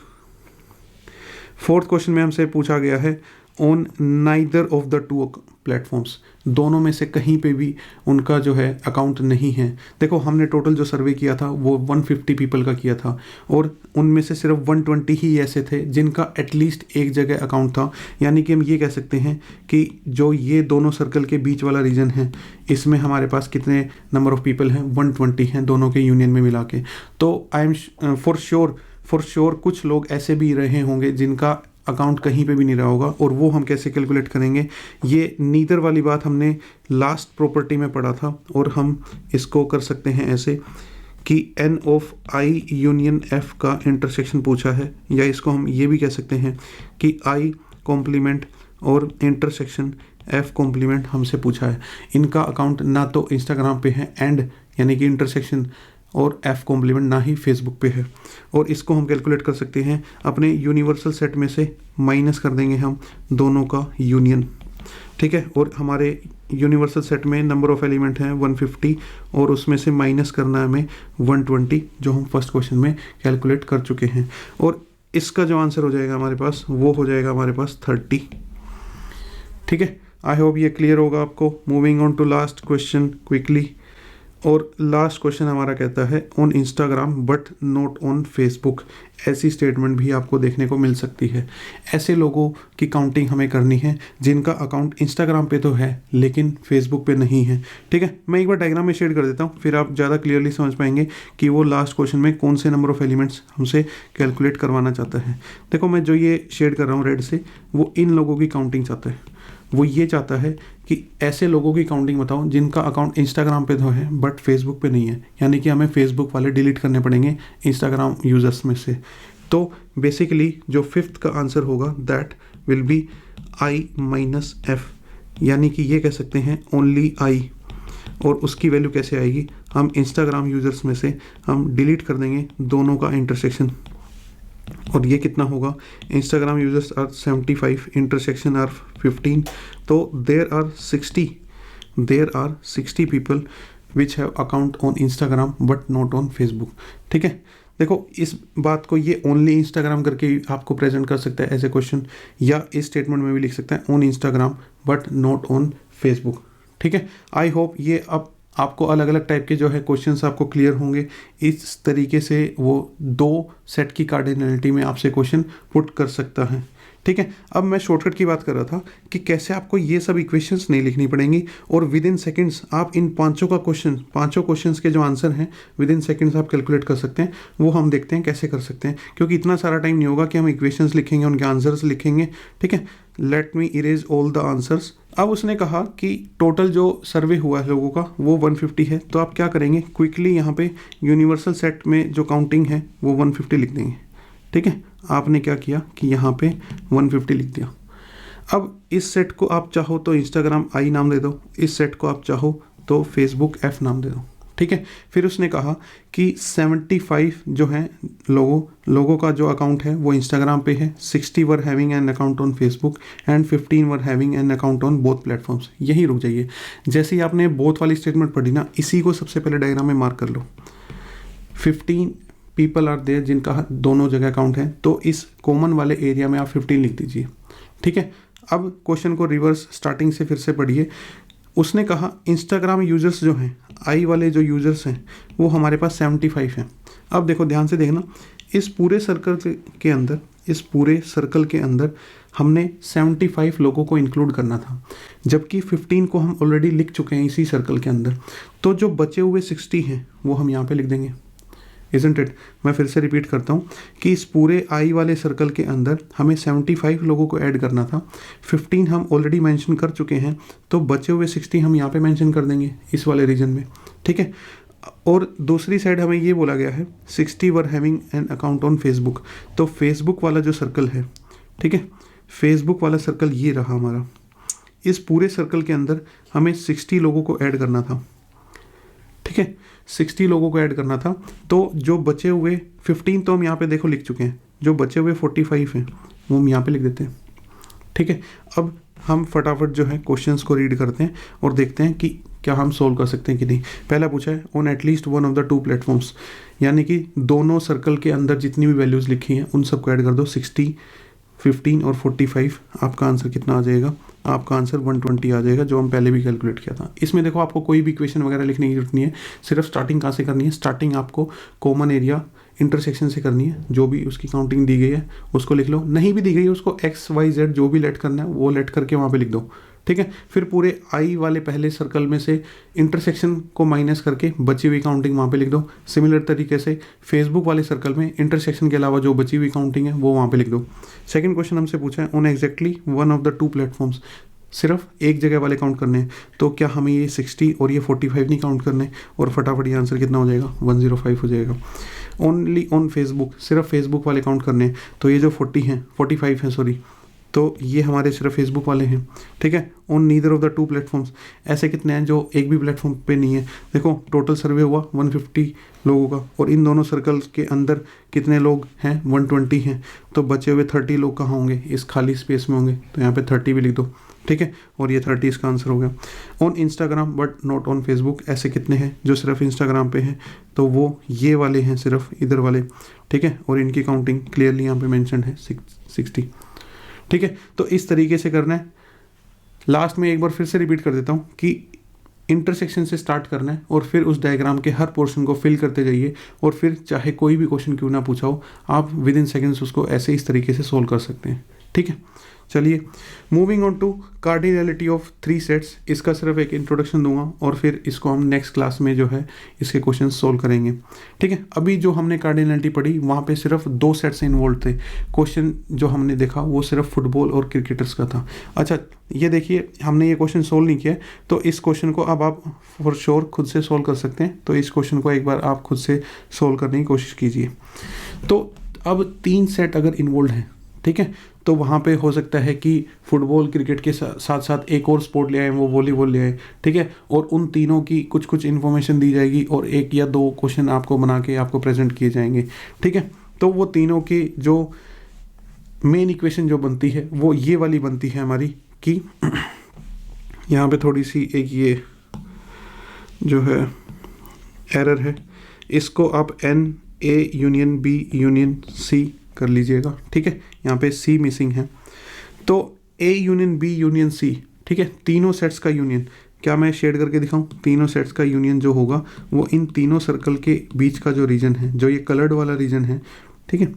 फोर्थ क्वेश्चन में हमसे पूछा गया है on neither of the two platforms, दोनों में से कहीं पे भी उनका जो है अकाउंट नहीं है। देखो हमने टोटल जो सर्वे किया था वो 150 पीपल का किया था और उनमें से सिर्फ 120 ही ऐसे थे जिनका एटलीस्ट एक जगह अकाउंट था। यानी कि हम ये कह सकते हैं कि जो ये दोनों सर्कल के बीच वाला रीजन है इसमें हमारे पास कितने नंबर ऑफ पीपल हैं, 120 हैं दोनों के यूनियन में मिला के। तो आई एम फॉर श्योर कुछ लोग ऐसे भी रहे होंगे जिनका अकाउंट कहीं पे भी नहीं रहा होगा, और वो हम कैसे कैलकुलेट करेंगे, ये नीदर वाली बात हमने लास्ट प्रॉपर्टी में पढ़ा था और हम इसको कर सकते हैं ऐसे कि N of I union F का इंटरसेक्शन पूछा है, या इसको हम ये भी कह सकते हैं कि I कॉम्प्लीमेंट और इंटरसेक्शन F कॉम्प्लीमेंट हमसे पूछा है। इनका अकाउंट ना तो इंस्टाग्राम पे है एंड यानी कि इंटरसेक्शन और F कॉम्प्लीमेंट ना ही फेसबुक पे है, और इसको हम कैलकुलेट कर सकते हैं अपने यूनिवर्सल सेट में से माइनस कर देंगे हम दोनों का यूनियन, ठीक है। और हमारे यूनिवर्सल सेट में नंबर ऑफ एलिमेंट हैं 150 और उसमें से माइनस करना है हमें 120 जो हम फर्स्ट क्वेश्चन में कैलकुलेट कर चुके हैं, और इसका जो आंसर हो जाएगा हमारे पास वो हो जाएगा हमारे पास 30, ठीक है। आई होप ये क्लियर होगा आपको। Moving on to last question quickly, और लास्ट क्वेश्चन हमारा कहता है on Instagram but not on Facebook. ऐसी स्टेटमेंट भी आपको देखने को मिल सकती है। ऐसे लोगों की काउंटिंग हमें करनी है जिनका अकाउंट इंस्टाग्राम पे तो है लेकिन फेसबुक पे नहीं है, ठीक है। मैं एक बार डायग्राम में शेड कर देता हूँ, फिर आप ज़्यादा क्लियरली समझ पाएंगे कि वो लास्ट क्वेश्चन में कौन से नंबर ऑफ एलिमेंट्स हमसे कैलकुलेट करवाना चाहता है। देखो मैं जो ये शेड कर रहा हूँ रेड से, वो इन लोगों की काउंटिंग चाहता है। वो ये चाहता है कि ऐसे लोगों की काउंटिंग बताओ जिनका अकाउंट इंस्टाग्राम पे तो है बट फेसबुक पे नहीं है, यानी कि हमें फेसबुक वाले डिलीट करने पड़ेंगे इंस्टाग्राम यूज़र्स में से। तो बेसिकली जो फिफ्थ का आंसर होगा that will B I minus F, यानी कि ये कह सकते हैं ओनली I, और उसकी वैल्यू कैसे आएगी, हम इंस्टाग्राम यूज़र्स में से हम डिलीट कर देंगे दोनों का इंटरसेक्शन, और ये कितना होगा, Instagram users are 75, intersection are 15, तो there are 60 people which have account on Instagram but not on Facebook, ठीक है। देखो इस बात को ये ओनली इंस्टाग्राम करके आपको प्रेजेंट कर सकता है एज ए क्वेश्चन, या इस स्टेटमेंट में भी लिख सकता है on Instagram but not on Facebook, ठीक है। आई होप ये अब आपको अलग अलग टाइप के जो है क्वेश्चंस आपको क्लियर होंगे। इस तरीके से वो दो सेट की कार्डिनलिटी में आपसे क्वेश्चन पुट कर सकता है, ठीक है। अब मैं शॉर्टकट की बात कर रहा था कि कैसे आपको ये सब इक्वेशंस नहीं लिखनी पड़ेंगी और विद इन सेकेंड्स आप इन पांचों क्वेश्चंस के जो आंसर हैं विद इन सेकेंड्स आप कैलकुलेट कर सकते हैं। वो हम देखते हैं कैसे कर सकते हैं, क्योंकि इतना सारा टाइम नहीं होगा कि हम इक्वेशंस लिखेंगे, उनके आंसर्स लिखेंगे, ठीक है। Let me erase all the answers. अब उसने कहा कि टोटल जो सर्वे हुआ है लोगों का वो 150 है, तो आप क्या करेंगे, क्विकली यहाँ पे यूनिवर्सल सेट में जो काउंटिंग है वो 150 लिख देंगे, ठीक है। आपने क्या किया कि यहाँ पे 150 लिख दिया। अब इस सेट को आप चाहो तो इंस्टाग्राम I नाम दे दो, इस सेट को आप चाहो तो फेसबुक F नाम दे दो, ठीक है। फिर उसने कहा कि 75 जो हैं लोगों का जो अकाउंट है वो इंस्टाग्राम पे है, 60 were having an account on Facebook and 15 were having an account on both platforms. यही रुक जाइए, जैसे ही आपने बोथ वाली स्टेटमेंट पढ़ी ना, इसी को सबसे पहले डायग्राम में मार्क कर लो। 15 पीपल आर देयर जिनका दोनों जगह अकाउंट है, तो इस कॉमन वाले एरिया में आप 15 लिख दीजिए, ठीक है। अब क्वेश्चन को रिवर्स स्टार्टिंग से फिर से पढ़िए। उसने कहा इंस्टाग्राम यूजर्स जो हैं आई वाले जो यूज़र्स हैं वो हमारे पास 75 हैं। अब देखो ध्यान से देखना, इस पूरे सर्कल के अंदर हमने 75 लोगों को इंक्लूड करना था, जबकि 15 को हम ऑलरेडी लिख चुके हैं इसी सर्कल के अंदर। तो जो बचे हुए 60 हैं वो हम यहाँ पे लिख देंगे, इज़न्ट इट। मैं फिर से रिपीट करता हूँ कि इस पूरे आई वाले सर्कल के अंदर हमें 75 लोगों को ऐड करना था, 15 हम ऑलरेडी मेंशन कर चुके हैं, तो बचे हुए 60 हम यहाँ पे मेंशन कर देंगे इस वाले रीजन में, ठीक है। और दूसरी साइड हमें ये बोला गया है 60 were having an account on Facebook, तो फेसबुक वाला जो सर्कल है, ठीक है, फेसबुक वाला सर्कल ये रहा हमारा। इस पूरे सर्कल के अंदर हमें 60 लोगों को ऐड करना था, ठीक है, 60 लोगों को ऐड करना था। तो जो बचे हुए 15 तो हम यहाँ पे देखो लिख चुके हैं, जो बचे हुए 45 हैं वो हम यहाँ पे लिख देते हैं, ठीक है। अब हम फटाफट जो है क्वेश्चंस को रीड करते हैं और देखते हैं कि क्या हम सोल्व कर सकते हैं कि नहीं। पहला पूछा है on at least one of the two platforms, यानी कि दोनों सर्कल के अंदर जितनी भी वैल्यूज़ लिखी हैं उन सबको ऐड कर दो, 60, 15 और 45। आपका आंसर कितना आ जाएगा? आपका आंसर 120 आ जाएगा, जो हम पहले भी कैलकुलेट किया था। इसमें देखो आपको कोई भी इक्वेशन वगैरह लिखने की जरूरत नहीं है, सिर्फ स्टार्टिंग कहाँ से करनी है, स्टार्टिंग आपको कॉमन एरिया इंटरसेक्शन से करनी है। जो भी उसकी काउंटिंग दी गई है उसको लिख लो, नहीं भी दी गई है उसको XYZ जो भी लेट करना है वो लेट करके वहाँ पे लिख दो, ठीक है। फिर पूरे आई वाले पहले सर्कल में से इंटरसेक्शन को माइनस करके बची हुई काउंटिंग वहाँ पे लिख दो। सिमिलर तरीके से फेसबुक वाले सर्कल में इंटरसेक्शन के अलावा जो बची हुई काउंटिंग है वो वहाँ पे लिख दो। सेकंड क्वेश्चन हमसे पूछा है on exactly one of the two platforms, सिर्फ एक जगह वाले काउंट करने हैं, तो क्या हमें ये 60 और ये 45 नहीं काउंट करने? और फटाफट ये आंसर कितना हो जाएगा? 105 हो जाएगा। ओनली ऑन फेसबुक, सिर्फ फेसबुक वाले काउंट करने हैं, तो ये जो 45 हैं सॉरी, तो ये हमारे सिर्फ फेसबुक वाले हैं, ठीक है। On neither of the two platforms, ऐसे कितने हैं जो एक भी प्लेटफॉर्म पे नहीं है? देखो टोटल सर्वे हुआ 150 लोगों का, और इन दोनों सर्कल्स के अंदर कितने लोग हैं? 120 हैं, तो बचे हुए 30 लोग कहाँ होंगे? इस खाली स्पेस में होंगे, तो यहाँ पे 30 भी लिख दो, ठीक है। और ये 30 इसका आंसर हो गया। On Instagram but not on Facebook, ऐसे कितने हैं जो सिर्फ इंस्टाग्राम पे हैं? तो वो ये वाले हैं, सिर्फ इधर वाले, ठीक है। और इनकी काउंटिंग क्लियरली यहाँ पे मेंशन है 60, ठीक है। तो इस तरीके से करना है। लास्ट में एक बार फिर से रिपीट कर देता हूँ कि इंटरसेक्शन से स्टार्ट करना है और फिर उस डायग्राम के हर पोर्शन को फिल करते जाइए, और फिर चाहे कोई भी क्वेश्चन क्यों ना पूछा हो, आप विद इन सेकेंड्स उसको ऐसे इस तरीके से सोल्व कर सकते हैं, ठीक है। चलिए moving on to cardinality of 3 sets, इसका सिर्फ एक इंट्रोडक्शन दूंगा और फिर इसको हम नेक्स्ट क्लास में जो है इसके क्वेश्चन सोल्व करेंगे, ठीक है। अभी जो हमने कार्डिनैलिटी पढ़ी वहाँ पे सिर्फ 2 सेट्स इन्वॉल्व थे। क्वेश्चन जो हमने देखा वो सिर्फ फुटबॉल और क्रिकेटर्स का था। अच्छा ये देखिए, हमने ये क्वेश्चन सोल्व नहीं किया, तो इस क्वेश्चन को अब आप फॉर श्योर खुद से सोल्व कर सकते हैं। तो इस क्वेश्चन को एक बार आप खुद से सोल्व करने की कोशिश कीजिए। तो अब 3 सेट अगर इन्वॉल्व हैं, ठीक है, तो वहाँ पे हो सकता है कि फुटबॉल क्रिकेट के साथ साथ एक और स्पोर्ट ले आए, वो वॉलीबॉल ले आए, ठीक है। और उन तीनों की कुछ कुछ इन्फॉर्मेशन दी जाएगी और 1 या 2 क्वेश्चन आपको बना के आपको प्रेजेंट किए जाएंगे, ठीक है। तो वो तीनों की जो मेन इक्वेशन जो बनती है वो ये वाली बनती है हमारी, कि यहाँ पे थोड़ी सी एक ये जो है एरर है, इसको आप NA union B union C कर लीजिएगा, ठीक है। यहाँ पे C मिसिंग है, तो A union B union C, ठीक है, तीनों सेट्स का यूनियन। क्या मैं शेड करके दिखाऊं? तीनों सेट्स का यूनियन जो होगा वो इन तीनों सर्कल के बीच का जो रीजन है, जो ये कलर्ड वाला रीजन है, ठीक है,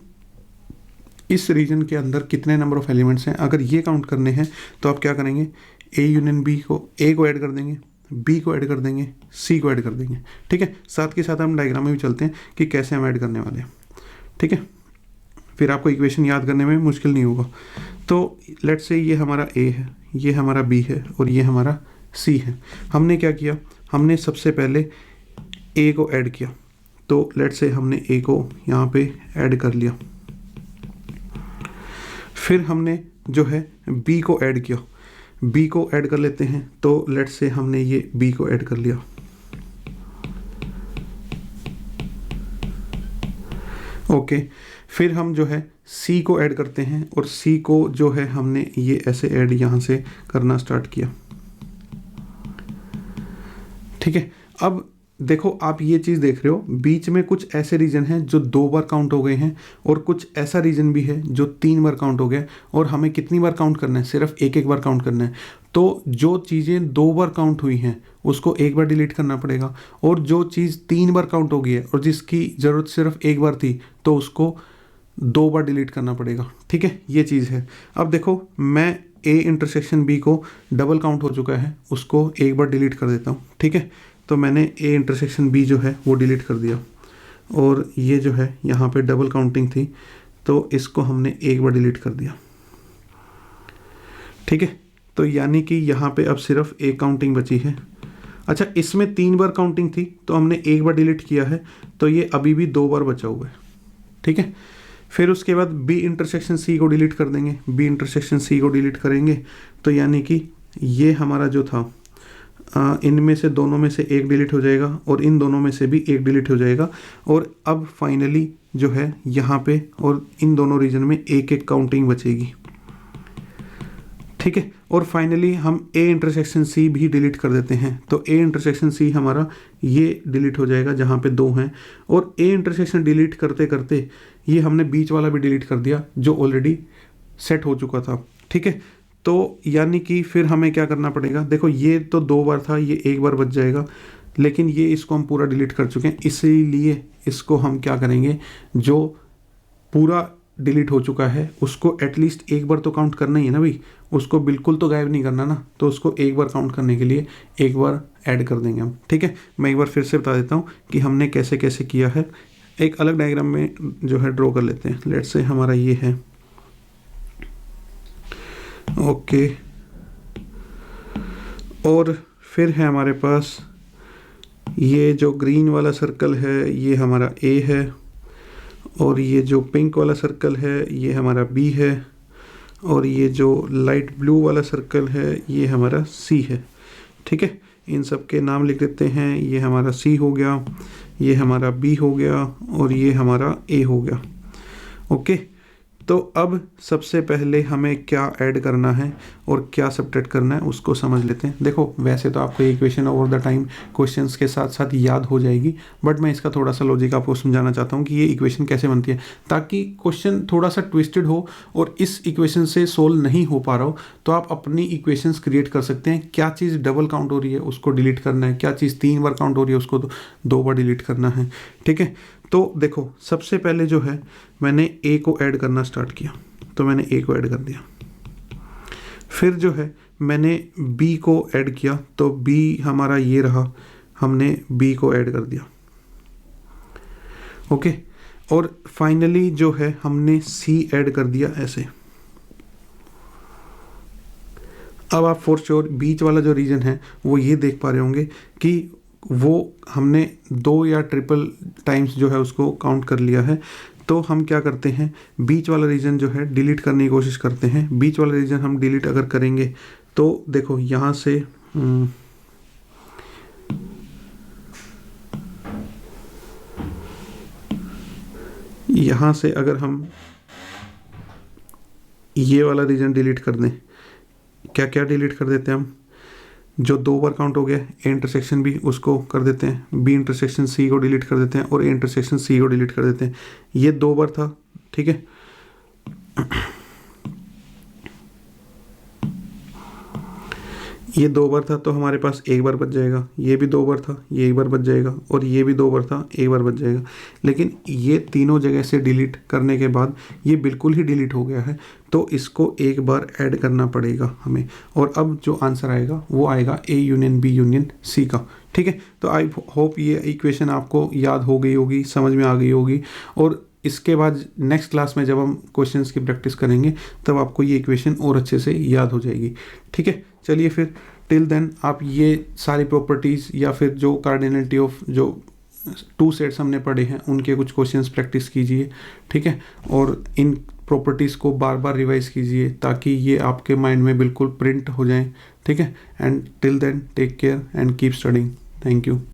इस रीजन के अंदर कितने नंबर ऑफ एलिमेंट्स हैं, अगर ये काउंट करने हैं तो आप क्या करेंगे? A यूनियन B को, A को ऐड कर देंगे, B को ऐड कर देंगे, C को ऐड कर देंगे, ठीक है। साथ के साथ हम डायग्राम में भी चलते हैं कि कैसे हम ऐड करने वाले हैं, ठीक है। फिर आपको इक्वेशन याद करने में मुश्किल नहीं होगा। तो लेट्स से ये हमारा A है, ये हमारा B है और ये हमारा C है। हमने क्या किया? हमने सबसे पहले A को ऐड किया, तो लेट्स से हमने A को यहाँ पे ऐड कर लिया। फिर हमने जो है B को ऐड किया, B को ऐड कर लेते हैं, तो लेट्स से हमने ये B को ऐड कर लिया, ओके। फिर हम जो है C को ऐड करते हैं और C को जो है हमने ये ऐसे ऐड यहाँ से करना स्टार्ट किया, ठीक है। अब देखो आप ये चीज़ देख रहे हो, बीच में कुछ ऐसे रीजन हैं जो 2 बार काउंट हो गए हैं और कुछ ऐसा रीजन भी है जो 3 बार काउंट हो गया है, और हमें कितनी बार काउंट करना है, सिर्फ एक एक बार काउंट करना है। तो जो चीज़ें 2 बार काउंट हुई हैं उसको एक बार डिलीट करना पड़ेगा, और जो चीज़ 3 बार काउंट हो गई है और जिसकी ज़रूरत सिर्फ एक बार थी तो उसको 2 बार डिलीट करना पड़ेगा। ठीक है, ये चीज़ है। अब देखो मैं ए इंटरसेक्शन बी को डबल काउंट हो चुका है, उसको एक बार डिलीट कर देता हूँ। ठीक है, तो मैंने ए इंटरसेक्शन बी जो है वो डिलीट कर दिया, और ये जो है यहाँ पे डबल काउंटिंग थी तो इसको हमने एक बार डिलीट कर दिया। ठीक है, तो यानी कि यहाँ पे अब सिर्फ एक काउंटिंग बची है। अच्छा, इसमें 3 बार काउंटिंग थी तो हमने एक बार डिलीट किया है, तो ये अभी भी 2 बार बचा हुआ है। ठीक है, फिर उसके बाद बी इंटरसेक्शन सी को डिलीट कर देंगे। बी इंटरसेक्शन सी को डिलीट करेंगे तो यानी कि ये हमारा जो था, इनमें से दोनों में से एक डिलीट हो जाएगा और इन दोनों में से भी एक डिलीट हो जाएगा, और अब फाइनली जो है यहाँ पे और इन दोनों रीजन में एक एक काउंटिंग बचेगी। ठीक है, और फाइनली हम ए इंटरसेक्शन सी भी डिलीट कर देते हैं, तो ए इंटरसेक्शन सी हमारा ये डिलीट हो जाएगा जहाँ पे 2 हैं, और ए इंटरसेक्शन डिलीट करते करते ये हमने बीच वाला भी डिलीट कर दिया जो ऑलरेडी सेट हो चुका था। ठीक है, तो यानी कि फिर हमें क्या करना पड़ेगा, देखो ये तो 2 बार था, ये एक बार बच जाएगा, लेकिन ये इसको हम पूरा डिलीट कर चुके हैं, इसीलिए इसको हम क्या करेंगे, जो पूरा डिलीट हो चुका है उसको एटलीस्ट एक बार तो काउंट करना ही है ना भाई, उसको बिल्कुल तो गायब नहीं करना ना, तो उसको एक बार काउंट करने के लिए एक बार ऐड कर देंगे हम। ठीक है, मैं एक बार फिर से बता देता हूँ कि हमने कैसे कैसे किया है। एक अलग डायग्राम में जो है ड्रॉ कर लेते हैं। लेट्स से हमारा ये है, ओके, और फिर है हमारे पास ये जो ग्रीन वाला सर्कल है ये हमारा ए है, और ये जो पिंक वाला सर्कल है ये हमारा बी है, और ये जो लाइट ब्लू वाला सर्कल है ये हमारा सी है। ठीक है, इन सब के नाम लिख देते हैं। ये हमारा सी हो गया, ये हमारा बी हो गया, और ये हमारा ए हो गया। ओके, तो अब सबसे पहले हमें क्या ऐड करना है और क्या सब्ट्रैक्ट करना है उसको समझ लेते हैं। देखो वैसे तो आपको ये equation over the time questions के साथ साथ याद हो जाएगी, बट मैं इसका थोड़ा सा लॉजिक आपको समझाना चाहता हूँ कि ये इक्वेशन कैसे बनती है, ताकि क्वेश्चन थोड़ा सा ट्विस्टेड हो और इस इक्वेशन से सोल्व नहीं हो पा रहा हो तो आप अपनी इक्वेशंस क्रिएट कर सकते हैं। क्या चीज़ डबल काउंट हो रही है उसको डिलीट करना है, क्या चीज़ 3 बार काउंट हो रही है उसको 2 बार डिलीट करना है। ठीक है, तो देखो सबसे पहले जो है मैंने ए को ऐड करना स्टार्ट किया, तो मैंने ए को ऐड कर दिया। फिर जो है मैंने बी को ऐड किया, तो बी हमारा ये रहा, हमने बी को ऐड कर दिया। ओके, और फाइनली जो है हमने सी ऐड कर दिया ऐसे। अब आप फॉर श्योर बीच वाला जो रीजन है वो ये देख पा रहे होंगे कि वो हमने 2 या ट्रिपल टाइम्स जो है उसको काउंट कर लिया है। तो हम क्या करते हैं, बीच वाला रीजन जो है डिलीट करने की कोशिश करते हैं। बीच वाला रीजन हम डिलीट अगर करेंगे तो देखो यहाँ से यहाँ से अगर हम ये वाला रीजन डिलीट कर दें, क्या क्या डिलीट कर देते हैं हम, जो 2 बार काउंट हो गया ए इंटरसेक्शन बी उसको कर देते हैं, बी इंटरसेक्शन सी को डिलीट कर देते हैं, और ए इंटरसेक्शन सी को डिलीट कर देते हैं। ये 2 बार था। ठीक है, ये 2 बार था तो हमारे पास एक बार बच जाएगा, ये भी 2 बार था, ये एक बार बच जाएगा, और ये भी 2 बार था, एक बार बच जाएगा। लेकिन ये तीनों जगह से डिलीट करने के बाद ये बिल्कुल ही डिलीट हो गया है, तो इसको एक बार ऐड करना पड़ेगा हमें, और अब जो आंसर आएगा वो आएगा A union B union C का। ठीक है, तो आई होप ये इक्वेशन आपको याद हो गई होगी, समझ में आ गई होगी, और इसके बाद नेक्स्ट क्लास में जब हम क्वेश्चंस की प्रैक्टिस करेंगे तब आपको ये इक्वेशन और अच्छे से याद हो जाएगी। ठीक है, चलिए फिर टिल देन आप ये सारी प्रॉपर्टीज़ या फिर जो कार्डिनलिटी ऑफ जो 2 सेट्स हमने पढ़े हैं उनके कुछ क्वेश्चंस प्रैक्टिस कीजिए। ठीक है, और इन प्रॉपर्टीज़ को बार बार रिवाइज कीजिए ताकि ये आपके माइंड में बिल्कुल प्रिंट हो जाएं। ठीक है, and till then take care and keep studying. Thank you.